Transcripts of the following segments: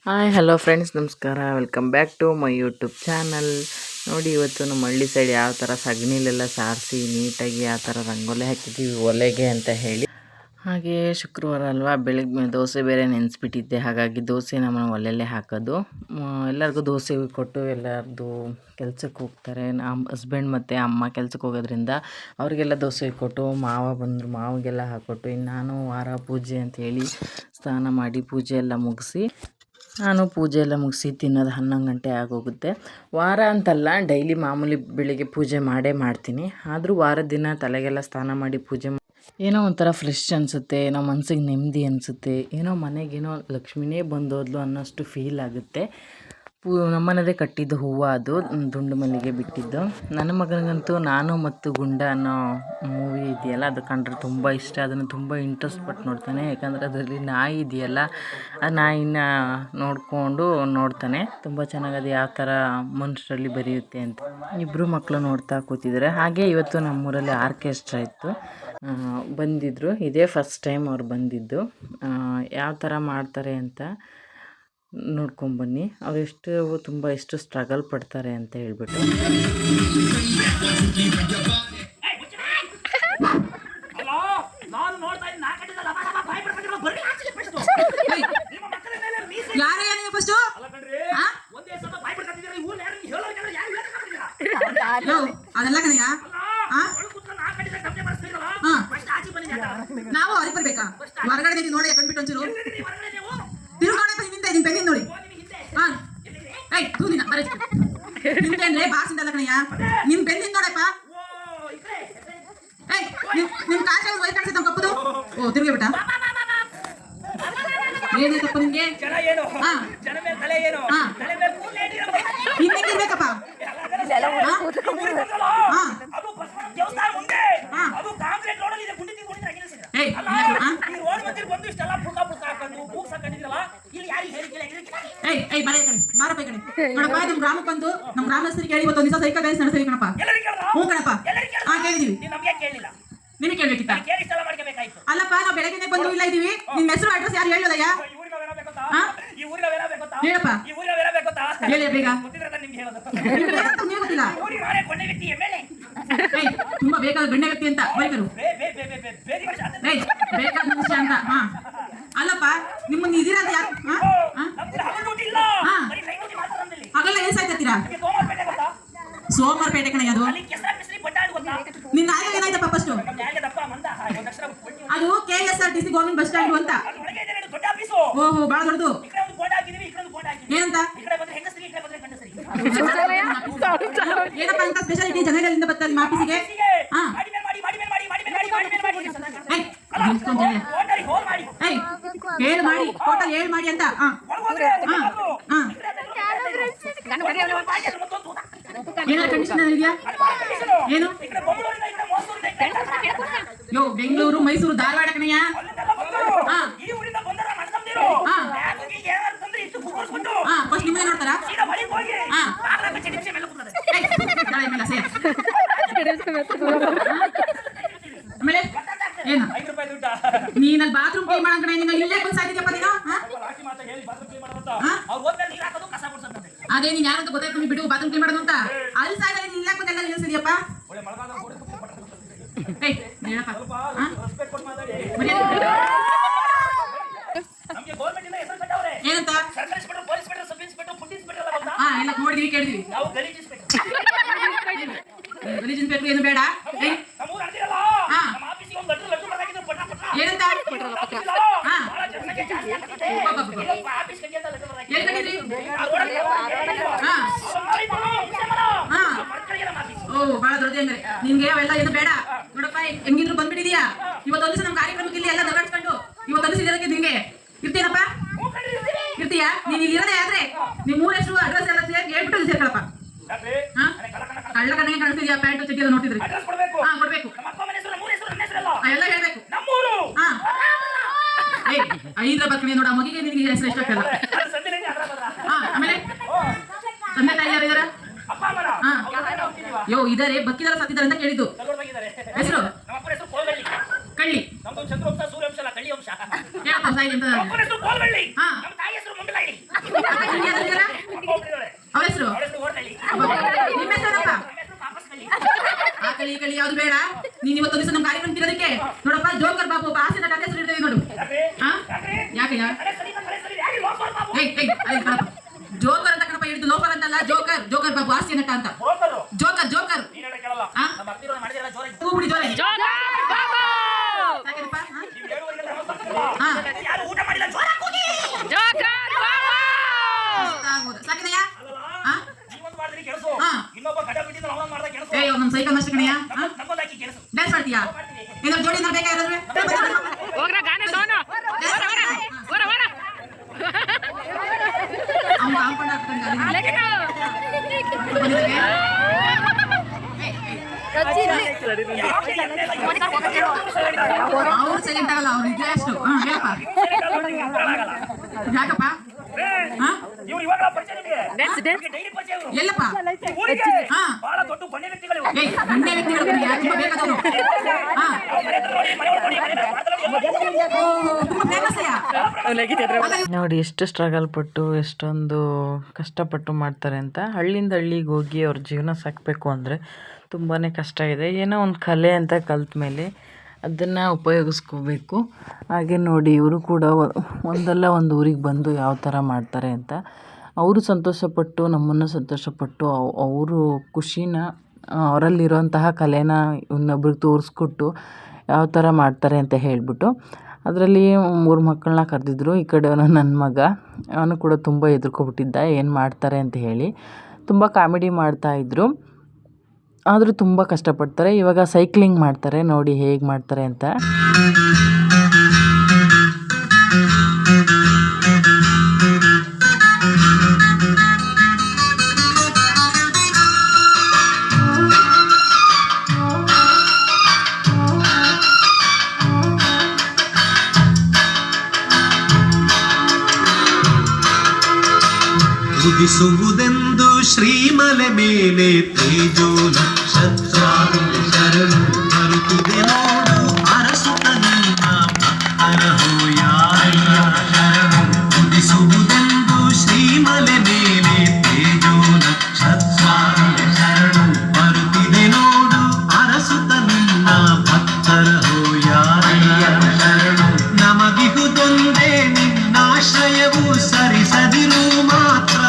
Hi hello friends, ನಮಸ್ಕಾರ. Welcome back to my YouTube channel. ನೋಡಿ, ಇವತ್ತು ನಮ್ಮ ಹಳ್ಳಿ ಸೈಡ್ ಯಾವ ಥರ ಸಗಣಿಲೆಲ್ಲ ಸಾರಿಸಿ ನೀಟಾಗಿ ಯಾವ ಥರ ರಂಗೋಲಿ ಹಾಕಿದ್ದೀವಿ ಒಲೆಗೆ ಅಂತ ಹೇಳಿ. ಹಾಗೆ ಶುಕ್ರವಾರ ಅಲ್ವಾ, ಬೆಳಗ್ಗೆ ದೋಸೆ ಬೇರೆ ನೆನೆಸ್ಬಿಟ್ಟಿದ್ದೆ. ಹಾಗಾಗಿ ದೋಸೆ ನಮ್ಮ ಒಲೆಯಲ್ಲೇ ಹಾಕೋದು. ಎಲ್ಲರಿಗೂ ದೋಸೆ ಕೊಟ್ಟು ಎಲ್ಲರದ್ದು ಕೆಲ್ಸಕ್ಕೆ ಹೋಗ್ತಾರೆ. ನಮ್ಮ ಹಸ್ಬೆಂಡ್ ಮತ್ತು ಅಮ್ಮ ಕೆಲ್ಸಕ್ಕೆ ಹೋಗೋದ್ರಿಂದ ಅವರಿಗೆಲ್ಲ ದೋಸೆ ಕೊಟ್ಟು, ಮಾವ ಬಂದರು ಮಾವಿಗೆಲ್ಲ ಹಾಕ್ಕೊಟ್ಟು, ಇನ್ನು ನಾನು ವಾರ ಪೂಜೆ ಅಂಥೇಳಿ ಸ್ನಾನ ಮಾಡಿ ಪೂಜೆ ಎಲ್ಲ ಮುಗಿಸಿ ನಾನು ಪೂಜೆ ಎಲ್ಲ ಮುಗಿಸಿ ತಿನ್ನೋದು 11 ಗಂಟೆ ಆಗೋಗುತ್ತೆ. ವಾರ ಅಂತಲ್ಲ, ಡೈಲಿ ಮಾಮೂಲಿ ಬೆಳಿಗ್ಗೆ ಪೂಜೆ ಮಾಡೇ ಮಾಡ್ತೀನಿ. ಆದರೂ ವಾರದ ದಿನ ತಲೆಗೆಲ್ಲ ಸ್ನಾನ ಮಾಡಿ ಪೂಜೆ ಏನೋ ಒಂಥರ ಫ್ರೆಶ್ ಅನಿಸುತ್ತೆ, ಏನೋ ಮನಸ್ಸಿಗೆ ನೆಮ್ಮದಿ ಅನಿಸುತ್ತೆ, ಏನೋ ಮನೆಗೇನೋ ಲಕ್ಷ್ಮಿನೇ ಬಂದೋದ್ಲು ಅನ್ನೋಷ್ಟು ಫೀಲ್ ಆಗುತ್ತೆ. ನಮ್ಮನೇದೇ ಕಟ್ಟಿದ್ದು ಹೂವು, ಅದು ದುಂಡು ಮಲ್ಲಿಗೆ ಬಿಟ್ಟಿದ್ದು. ನನ್ನ ಮಗನಿಗಂತೂ ನಾನು ಮತ್ತು ಗುಂಡ ಅನ್ನೋ ಮೂವಿ ಇದೆಯಲ್ಲ, ಅದು ಕಂಡ್ರೆ ತುಂಬ ಇಷ್ಟ. ಅದನ್ನು ತುಂಬ ಇಂಟ್ರೆಸ್ಟ್ ಪಟ್ಟು ನೋಡ್ತಾನೆ. ಯಾಕಂದರೆ ಅದರಲ್ಲಿ ನಾಯಿ ಇದೆಯಲ್ಲ, ಆ ನಾಯಿನ ನೋಡಿಕೊಂಡು ನೋಡ್ತಾನೆ. ತುಂಬ ಚೆನ್ನಾಗದು ಯಾವ ಥರ ಮನುಷ್ಯರಲ್ಲಿ ಬರೆಯುತ್ತೆ ಅಂತ. ಇಬ್ಬರು ಮಕ್ಕಳು ನೋಡ್ತಾ ಕೂತಿದ್ದಾರೆ. ಹಾಗೆ ಇವತ್ತು ನಮ್ಮೂರಲ್ಲಿ ಆರ್ಕೆಸ್ಟ್ರಾ ಇತ್ತು, ಬಂದಿದ್ದರು. ಇದೇ ಫಸ್ಟ್ ಟೈಮ್ ಅವ್ರು ಬಂದಿದ್ದು. ಯಾವ ಥರ ಮಾಡ್ತಾರೆ ಅಂತ ನೋಡ್ಕೊಂಬನ್ನಿ. ಅವರು ಎಷ್ಟು ಸ್ಟ್ರಗಲ್ ಪಡ್ತಾರೆ ಅಂತ ಹೇಳ್ಬಿಟ್ಟು. ನಾವು ಅವ್ರಿಗೆ ಬರ್ಬೇಕಾ? ಹೊರಗಡೆ ನೋಡಿ ಕಂಡ್ಬಿಟ್ಟು ಒಂಚೂರು ತಿರುಗಾಡಕ್ಕೆ ಬೆನ್ನಿಂದ ನೋಡಿ. ನಿಮ್ದೇನ್ಲೇ ಬಾಸಿಂದಲ್ಲ ಕಣಯ್ಯ, ನಿಮ್ ಬೆನ್ನಿಂದ ನೋಡಪ್ಪ. ನಿಮ್ ಕಾಚ ವೈ ಕಾಣಿಸುತ್ತ ಕಪ್ಪದು. ಓ, ತಿರುಗಿ ಬಿಟ್ಟ. ಏನಾಯ್ತಪ್ಪ ನಿಮ್ಗೆ? ಇನ್ನೇನಿರ್ಬೇಕಪ್ಪ? ನೋಡಪ್ಪ, ನಮ್ ಗ್ರಾಮಕ್ಕೆ ಬಂದು ನಮ್ ಗ್ರಾಮಸ್ಥರಿಗೆ ಹೇಳಿ ಇವತ್ತೊಂದು ದಿವಸ ಸೈಕಲ್ ಡ್ಯಾನ್ಸ್ ನಡೆಸ್ತೀವಿ ಕಣಪ್ಪ. ಹ್ಞೂ ಕಣಪ್ಪ, ಕೇಳಿದೀವಿ. ನಿಮಗೆ ಕೇಳ್ಬೇಕಿತ್ತ? ಅಲ್ಲಪ್ಪ, ನಾವು ಬೆಳಗ್ಗೆ ಬಂದು ಇಲ್ಲ ಇದೀವಿ. ನಿಮ್ ಹೆಸರು ಅಡ್ರೆಸ್ ಯಾರು ಹೇಳೋದಯ್ಯ? ಹೇಳಪ್ಪ, ಹೇಳಿ ಬೇಗ. ನೀವು ಗೊತ್ತಿಲ್ಲ, ತುಂಬಾ ಬೇಕಾದ ಗಣ್ಯ ವ್ಯಕ್ತಿ ಅಂತ ಬೈಕರು, ಬೇಕಾದ ಮನುಷ್ಯ ಅಂತ. ಅಲ್ಲಪ್ಪ, ನಿಮ್ಮನ್ನ ಇದೀರ ಅಂತ ಯಾರು? ಹಾಗಲ್ಲ ಏನ್ ಸಾಯ್ತೀರಾ? ಸೋಮವಾರಪೇಟೆ ಕಣೆ ಅದು. ನಿನ್ನ ಆಗ ಏನಾಯ್ತಪ್ಪ ಫಸ್ಟ್? ಅದು KSRTC ಗೌರ್ಮೆಂಟ್ ಬಸ್ ಸ್ಟ್ಯಾಂಡ್ ಅಂತ. ಓಹೋ, ಬಹಳ ದೊಡ್ಡದು. ಏನಂತ? ಏನಪ್ಪ ಅಂತ ಸ್ಪೆಷಾಲಿಟಿ ಜನಗಳಿಂದ ಬರ್ತಾರೆ ನಿಮ್ಮ ಆಫೀಸಿಗೆ? ಹೇಳು ಮಾಡಿ, ಟೋಟಲ್ 7 ಮಾಡಿ ಅಂತ. ಏನಾದ್ರು ಕಂಡೀಷನ್ ಇದೆಯಾ? ಏನು? ಯೋ, ಬೆಂಗಳೂರು, ಮೈಸೂರು, ಧಾರವಾಡ ಕಣಯ್ಯ. ಫಸ್ಟ್ ನಿಮ್ಮದೇ ನೋಡ್ತಾರಾ? ಆಮೇಲೆ ಏನು? ನೀನಲ್ಲಿ ಬಾತ್ರೂಮ್ ಕ್ಲೀನ್ ಮಾಡೋ ಕಣೆ, ನಿನ್ನ ಇಲ್ಲೇ ಬಂದು ಸಾಕಿದ್ಯಪ್ಪ ನೀನು. ಅದೇ ನೀನ್ ಯಾರಂತ ಗೊತ್ತಾಯ್ತು ಬಿಡು, ಬಾತ್ರೂಮ್ ಕ್ಲೀನ್ ಮಾಡೋದು ಅಂತ. ಅಲ್ಲಿ ಸಾಗಲ್ಲ, ನೀನ್ ಇಲ್ಲೇ ಬಂದೆಲ್ಲ ನಿಲ್ಲಿಸಿದ್ಯಪ್ಪ. ಏನಂತ? ಎಲ್ಲ ನೋಡಿದೀವಿ, ಕೇಳಿದೀವಿ. ಗಲೀಜ್ ಇನ್ಸ್ಪೆಕ್ಟರ್ ಏನು ಬೇಡ. ಏನಂತ? ಓ, ಬಹಳ ದೊಡ್ಡದೇ ಅಂದ್ರೆ ನಿಮ್ಗೆ ಅವೆಲ್ಲ ಏನು ಬೇಡ. ನೋಡಪ್ಪ, ಹೆಂಗಿದ್ರು ಬಂದ್ಬಿಟ್ಟಿದೀಯಾ. ಇವತ್ತೊಂದು ದಿವಸ ನಮ್ ಕಾರ್ಯಕ್ರಮಕ್ಕೆ ಇಲ್ಲಿ ಎಲ್ಲ ದಗಾಡ್ಸ್ಕೊಂಡು ಇವತ್ತೊಂದು ದಿವಸ ನಿಮ್ಗೆ ಇರ್ತೀನಪ್ಪ. ಇರ್ತೀಯಾ? ನೀನ್ ಇಲ್ಲಿ ಇರೋದೇ ಆದ್ರೆ ನಿಮ್ ಊರ ಹೆಸರು ಅಡ್ರೆಸ್ ಎಲ್ಲ ಹೇಳ್ಬಿಟ್ಟು ಇಲ್ಲಿ ಸೇರ್ಕೊಳಪ್ಪ. ಕಳ್ಳ ಕಣ್ಣಿಗೆ ಕಾಣಿಸ್ತಿದ್ಯಾ? ಪ್ಯಾಂಟು ಚಡ್ಡಿ ಎಲ್ಲ ನೋಡ್ತಿದ್ರಿ? ಕೊಡ್ಬೇಕು, ಎಲ್ಲ ಹೇಳ್ಬೇಕು. ಹೈದ್ರಾಬಾದ್ ಕಡೆ ನೋಡ, ಮಗಿಗೆ ನಿನಗೆ ಹೆಸರು ಎಷ್ಟಾಗಲ್ಲ. ಆಮೇಲೆ ತಂದೆ ತಾಯಿ ಯಾರು ಇದಾರ? ಯೋ, ಇದಾರೆ. ಬಕ್ಕಿದಾರ ಸತ್ತಿದಾರೆ ಅಂತ ಕೇಳಿದ್ದು. ಹೆಸರು ಕಳ್ಳಿ. ಹೇಳಪ್ಪ ಸಾಯಿ ಅಂತ. ಅವ್ರ ಹೆಸರು ನಿಮ್ಮ ಹೆಸರಪ್ಪ ಆ ಕಳಿ ಯಾವ್ದು ಬೇಡ. ನೀನ್ ಇವತ್ತು ದಿವಸ ನಮ್ಮ ಕಾರ್ಯಕ್ರಮ ತಿರೋದಕ್ಕೆ ನೋಡಪ್ಪ ಜೋಕರ್ ಬಾಬು ಒಬ್ಬ ಹಾಸ್ಯದ ಕಥೆ ಹೆಸರು ಇರ್ತೇವೆ ನೋಡು. ಯಾಕಯ್ಯ ಜೋಕರ್ ಅಂತ ಕಣಪ್ಪ ಹಿಡಿದು ಲೋಕರ್ ಅಂತಲ್ಲ, ಜೋಕರ್ ಬಾಬು ಹಾಸ್ಯ ನಟ ಅಂತ. ಜೋಕರ್ ಕೂಗುಡಿ ಜೋರೆ ಸಾಕಿದೆಯಾ? ನಮ್ ಸೈಕಲ್ ಅಷ್ಟೇ ಕಣಯ್ಯ. ಡ್ಯಾನ್ಸ್ ಮಾಡ್ತೀಯಾ? ಏನಾದ್ರು ಜೋಡಿ ಬೇಕಾ ಯಾರಾದ್ರೂ? ಅವ್ನು ಕಾಂಪೌಂಡ್ ಅವ್ರು ಸೈಲೆಂಟ್ ಆಗಲ್ಲ, ಅವ್ರು ಇದ್ರೆ ಅಷ್ಟು. ಯಾಕಪ್ಪ ಎಲ್ಲಪ್ಪ ಗಣ್ಯ ವ್ಯಕ್ತಿಗಳು ತುಂಬಾ ಬೇಕಾದವರು. ನೋಡಿ ಎಷ್ಟು ಸ್ಟ್ರಗಲ್ ಪಟ್ಟು ಎಷ್ಟೊಂದು ಕಷ್ಟಪಟ್ಟು ಮಾಡ್ತಾರೆ ಅಂತ. ಹಳ್ಳಿಯಿಂದ ಹಳ್ಳಿಗೆ ಹೋಗಿ ಅವ್ರ ಜೀವನ ಸಾಕಬೇಕು ಅಂದರೆ ತುಂಬಾ ಕಷ್ಟ ಇದೆ. ಏನೋ ಒಂದು ಕಲೆ ಅಂತ ಕಲ್ತ ಮೇಲೆ ಅದನ್ನು ಉಪಯೋಗಿಸ್ಕೋಬೇಕು. ಹಾಗೆ ನೋಡಿ ಇವರು ಕೂಡ ಒಂದಲ್ಲ ಒಂದು ಊರಿಗೆ ಬಂದು ಯಾವ ಥರ ಮಾಡ್ತಾರೆ ಅಂತ ಅವರು ಸಂತೋಷಪಟ್ಟು ನಮ್ಮನ್ನು ಸಂತೋಷಪಟ್ಟು ಅವರು ಖುಷಿನ ಅವರಲ್ಲಿರುವಂತಹ ಕಲೆನ ಇನ್ನೊಬ್ರಿಗೆ ತೋರಿಸ್ಕೊಟ್ಟು ಯಾವ ಥರ ಮಾಡ್ತಾರೆ ಅಂತ ಹೇಳಿಬಿಟ್ಟು ಅದರಲ್ಲಿ 3 ಮಕ್ಕಳನ್ನ ಕರೆದಿದ್ರು. ಈ ಕಡೆ ನನ್ನ ಮಗ, ಅವನು ಕೂಡ ತುಂಬ ಹೆದರ್ಕೊಬಿಟ್ಟಿದ್ದ ಏನು ಮಾಡ್ತಾರೆ ಅಂತ ಹೇಳಿ. ತುಂಬ ಕಾಮಿಡಿ ಮಾಡ್ತಾಯಿದ್ರು, ಆದರೂ ತುಂಬ ಕಷ್ಟಪಡ್ತಾರೆ. ಇವಾಗ ಸೈಕ್ಲಿಂಗ್ ಮಾಡ್ತಾರೆ, ನೋಡಿ ಹೇಗೆ ಮಾಡ್ತಾರೆ ಅಂತ. ಉದಿಸುವುದೆಂದು ಶ್ರೀಮಲೆ ಮೇಲೆ ತೇಜೋ ನಕ್ಷತ್ರ ಶರಣು ಬರುತ್ತಿದೆ ನೋಡು ಅರಸುತ್ತ ನಿನ್ನ ಭಕ್ತರ ಹೋಯಾಯ ಶರಣು. ಉದಿಸುವುದೆಂದು ಶ್ರೀಮಲೆ ಮೇಲೆ ತೇಜೋ ನಕ್ಷತ್ರ ಶರಣು ಬರುತ್ತಿದೆ ನೋಡು ಅರಸುತ್ತ ನಿನ್ನ ಭಕ್ತರ ಹೋಯಾಯ ಶರಣು. ನಮಗಿಹುದೊಂದೇ ನಿನ್ನಾಶ್ರಯವು ಸರಿಸದಿರು ಮಾತ್ರ.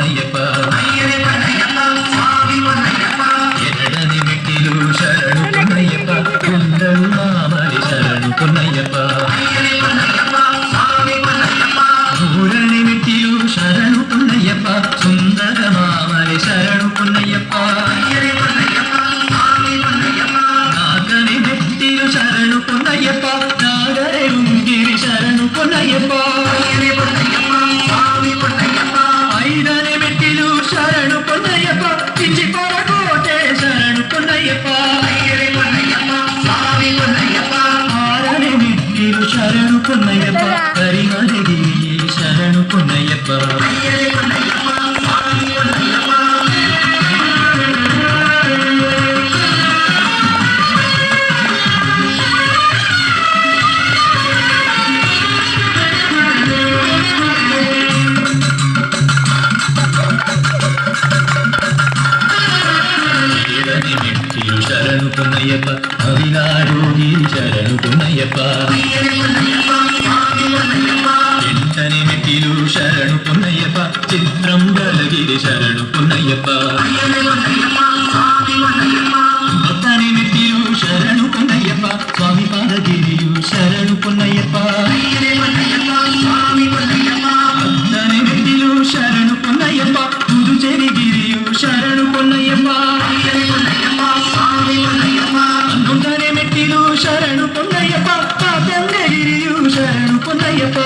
ಪೊನ್ನಯ್ಯಪ್ಪ ಎರಡನೇ ಮೆಟ್ಟಿಲು ಶರಣು ಪೊನ್ನಯ್ಯಪ್ಪ ಕುಂದಳು ಮಾಮಲಿ ಶರಣು ಪೊನ್ನಯ್ಯಪ್ಪ ಮೂರನೇ ಮೆಟ್ಟಿಲು ಶರಣು ಪೊನ್ನಯ್ಯಪ್ಪ ಸುಂದರ ಮಾಮಲಿ ಶರಣು ಪೊನ್ನಯ್ಯಪ್ಪ ನಾಲ್ಕನೇ ಮೆಟ್ಟಿಲು ಶರಣು ಪೊನ್ನಯ್ಯಪ್ಪ ನಾಗರೆ ರುಂಗಿರಿ ಶರಣು ಪೊನ್ನಯ್ಯಪ್ಪ ಐದನೇ ಮೆಟ್ಟಿಲು ಶರಣು ಪೊನ್ನಯ್ಯಪ್ಪ ಚಿಂಚಿಪುರ ಕೋಟೆ ಶರಣು ಪೊನ್ನಯ್ಯಪ್ಪ ಆರನೇ ಮೆಟ್ಟಿಲು ಶರಣು ಪೊನ್ನಯ್ಯಪ್ಪ ಕರಿಮಲಗಿರಿ ಶರಣು ಪೊನ್ನಯ್ಯಪ್ಪ ಶರಣು ಪೊನ್ನಯ್ಯಪ್ಪ ಹರಿನಾಡೋಗಿರಿ ಶರಣು ಪೊನ್ನಯ್ಯಪ್ಪ ಎಂಟನೇ ಮೆಟ್ಟಿಲು ಶರಣು ಪೊನ್ನಯ್ಯಪ್ಪ ಚಿತ್ರಂಬಲಗಿರಿ ಶರಣು ಪೊನ್ನಯ್ಯಪ್ಪ ಹತ್ತನೇ ಮೆಟ್ಟಿಲು ಶರಣು ಪೊನ್ನಯ್ಯಪ್ಪ ಸ್ವಾಮಿ ಪಾದಗಿರಿಯು ಶರಣು ಪೊನ್ನಯ್ಯಪ್ಪ ಹತ್ತನೇ ಮೆಟ್ಟಿಲು ಶರಣು ಪೊನ್ನಯ್ಯಪ್ಪ ಪುದುಚೇರಿಗಿರಿಯು ಶರಣು ಪೊನ್ನಯ್ಯಪ್ಪ ಹನ್ನೊಂದನೇ ಮೆಟ್ಟಿಲು ಶರಣು ಪೊನ್ನಯ್ಯಪ್ಪ ಕಾದಂಬರಿಗಿರಿಯು ಶರಣು ಪೊನ್ನಯ್ಯಪ್ಪ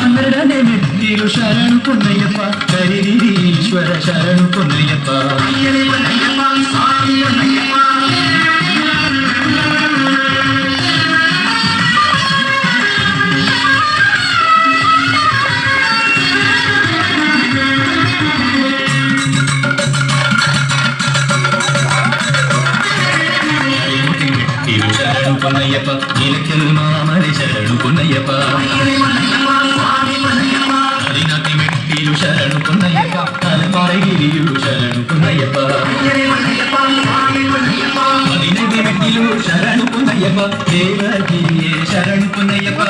ಹನ್ನೆರಡನೇ ಮೆಟ್ಟಿಲು ಶರಣು ಪೊನ್ನಯ್ಯಪ್ಪ ಕರಿಗಿರೀಶ್ವರ ಶರಣು ಪೊನ್ನಯ್ಯಪ್ಪ ಶರಣು ಪೊನ್ನಯ್ಯಪ್ಪ ನೀಲಕೆಲ್ ಮಾಮಲೆ ಶರಣು ಪೊನ್ನಯ್ಯಪ್ಪ ಹದಿನಾಲ್ಕನೇ ಮೆಟ್ಟಿಲು ಶರಣು ಪೊನ್ನಯ್ಯಪ್ಪ ತಲಪಾರಗಿರಿಯು ಶರಣು ಪೊನ್ನಯ್ಯಪ್ಪ ಹದಿನೈದನೇ ಮೆಟ್ಟಿಲು ಶರಣು ಪೊನ್ನಯ್ಯಪ್ಪ ದೇವಗಿರಿಯೇ ಶರಣು ಪೊನ್ನಯ್ಯಪ್ಪ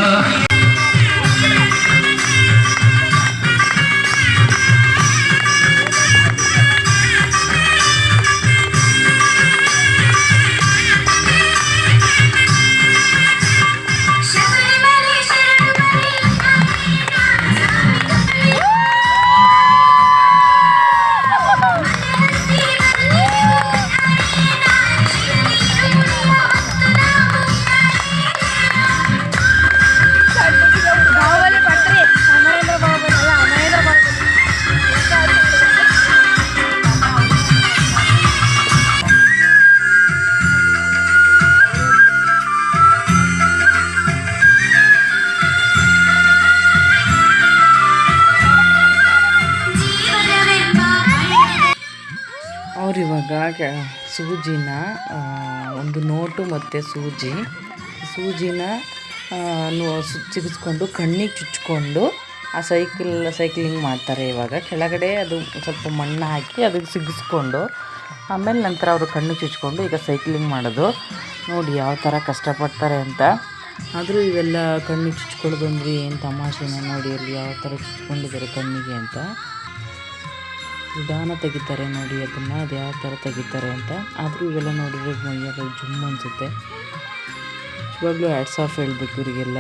ಅವ್ರು ಇವಾಗ ಸೂಜಿನ ಒಂದು ನೋಟು ಮತ್ತು ಸೂಜಿನ ಸಿಗಿಸ್ಕೊಂಡು ಕಣ್ಣಿಗೆ ಚುಚ್ಕೊಂಡು ಆ ಸೈಕ್ಲಿಂಗ್ ಮಾಡ್ತಾರೆ. ಇವಾಗ ಕೆಳಗಡೆ ಅದು ಸ್ವಲ್ಪ ಮಣ್ಣು ಹಾಕಿ ಅದಕ್ಕೆ ಸಿಗಿಸ್ಕೊಂಡು ಆಮೇಲೆ ನಂತರ ಅವರು ಕಣ್ಣು ಚುಚ್ಕೊಂಡು ಈಗ ಸೈಕ್ಲಿಂಗ್ ಮಾಡೋದು. ನೋಡಿ ಯಾವ ಥರ ಕಷ್ಟಪಡ್ತಾರೆ ಅಂತ. ಆದರೂ ಇವೆಲ್ಲ ಕಣ್ಣಿಗೆ ಚುಚ್ಕೊಳ್ಳೋದು ಅಂದರೆ ಏನು ತಮಾಷೆನ ನೋಡಿ, ಅಲ್ಲಿ ಯಾವ ಥರ ಚುಚ್ಕೊಂಡಿದ್ದಾರೆ ಕಣ್ಣಿಗೆ ಅಂತ. ನಿಧಾನ ತೆಗಿತಾರೆ ನೋಡಿ ಅದನ್ನು, ಅದು ಯಾವ ಥರ ತೆಗಿತಾರೆ ಅಂತ. ಆದರೂ ಇವೆಲ್ಲ ನೋಡಿದ್ರೆ ಮೈಯೆಲ್ಲ ಜುಮ್ ಅನಿಸುತ್ತೆ. ಇವಾಗಲೂ ಹ್ಯಾಟ್ಸ್ ಆಫ್ ಹೇಳಬೇಕು ಇವರಿಗೆಲ್ಲ,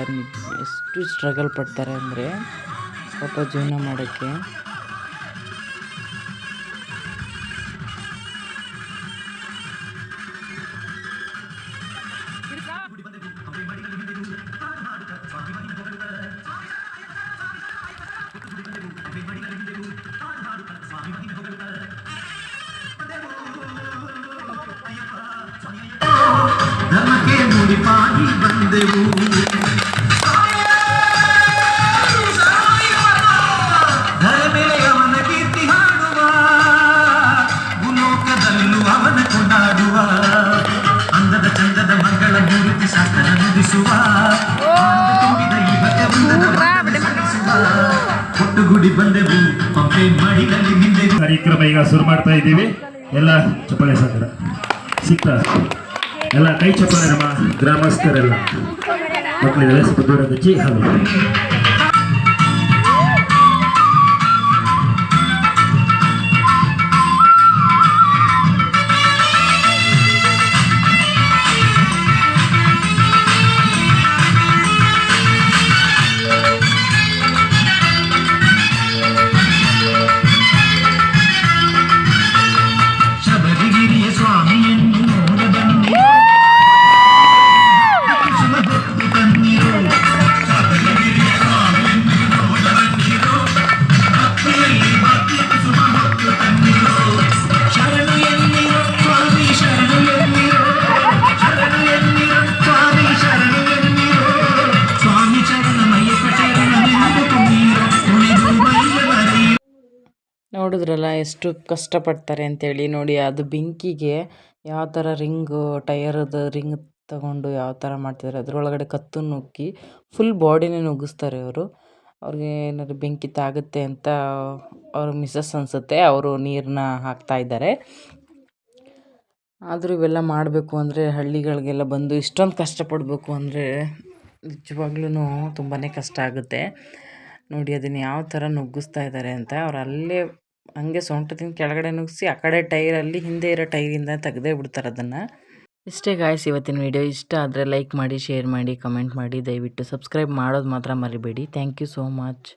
ಎಷ್ಟು ಸ್ಟ್ರಗಲ್ ಪಡ್ತಾರೆ ಅಂದರೆ ಪಾಪ ಜೀವನ ಮಾಡೋಕ್ಕೆ. ನಮಗೆ ಮುಡಿಪಾಗಿ ಬಂದೆವು, ಧರೆ ಮೇಲೆ ಅವನ ಕೀರ್ತಿ ಹಾಡುವ, ಭೂಲೋಕದಲ್ಲೂ ಅವನ ಕೊಂಡಾಡುವ, ಅಂದದ ಚಂದದ ಮಂಗಳ ಮೂರ್ತಿ ಸಾಕರ ನುಡಿಸುವ, ತುಂಬಿದ ಈ ಒಟ್ಟುಗೂಡಿ ಬಂದೆವು, ಪಂಪೆ ಮಾಡಿದಲ್ಲಿ ನಿಂದೆವು. ಕಾರ್ಯಕ್ರಮ ಈಗ ಶುರು ಮಾಡ್ತಾ ಇದ್ದೀವಿ. ಎಲ್ಲ ಚಪ್ಪಾಳೆ ಸಾಕರ ಸಿಗ್ತಾ ಎಲ್ಲ ಕೈ ಚಪ್ಪಾಳೆ ನಮ್ಮ ಗ್ರಾಮಸ್ಥರೆಲ್ಲ ಮಕ್ಕಳಿಗೆಲ್ಲ ಸ್ವಲ್ಪ ದೂರ ಹಚ್ಚಿ ಹಲೋ ನೋಡಿದ್ರಲ್ಲ ಎಷ್ಟು ಕಷ್ಟಪಡ್ತಾರೆ ಅಂತೇಳಿ. ನೋಡಿ ಅದು ಬೆಂಕಿಗೆ ಯಾವ ಥರ ಟಯರದ್ದು ರಿಂಗ್ ತಗೊಂಡು ಯಾವ ಥರ ಮಾಡ್ತಿದ್ದಾರೆ. ಅದರೊಳಗಡೆ ಕತ್ತು ನುಗ್ಗಿ ಫುಲ್ ಬಾಡಿನೇ ನುಗ್ಗಿಸ್ತಾರೆ ಅವರು. ಅವ್ರಿಗೆ ಏನಾದ್ರು ಬೆಂಕಿ ತಾಗುತ್ತೆ ಅಂತ ಅವ್ರ ಮಿಸಸ್ ಅನಿಸುತ್ತೆ, ಅವರು ನೀರನ್ನ ಹಾಕ್ತಾ ಇದ್ದಾರೆ. ಆದರೂ ಇವೆಲ್ಲ ಮಾಡಬೇಕು ಅಂದರೆ ಹಳ್ಳಿಗಳಿಗೆಲ್ಲ ಬಂದು ಇಷ್ಟೊಂದು ಕಷ್ಟಪಡಬೇಕು ಅಂದರೆ ನಿಜವಾಗ್ಲೂ ತುಂಬಾ ಕಷ್ಟ ಆಗುತ್ತೆ. ನೋಡಿ ಅದನ್ನು ಯಾವ ಥರ ನುಗ್ಗಿಸ್ತಾ ಇದ್ದಾರೆ ಅಂತ. ಅವ್ರು ಅಲ್ಲೇ ಹಂಗೆ ಸೊಂಟದಿಂದ ಕೆಳಗಡೆ ನುಗ್ಗಿಸಿ ಆ ಕಡೆ ಟೈರಲ್ಲಿ ಹಿಂದೆ ಇರೋ ಟೈರಿಂದ ತೆಗೆದೇ ಬಿಡ್ತಾರೆ ಅದನ್ನು. ಇಷ್ಟೇ ಗಾಯ್ಸ್ ಇವತ್ತಿನ ವಿಡಿಯೋ. ಇಷ್ಟ ಆದರೆ ಲೈಕ್ ಮಾಡಿ, ಶೇರ್ ಮಾಡಿ, ಕಮೆಂಟ್ ಮಾಡಿ. ದಯವಿಟ್ಟು ಸಬ್ಸ್ಕ್ರೈಬ್ ಮಾಡೋದು ಮಾತ್ರ ಮರಿಬೇಡಿ. Thank you so much.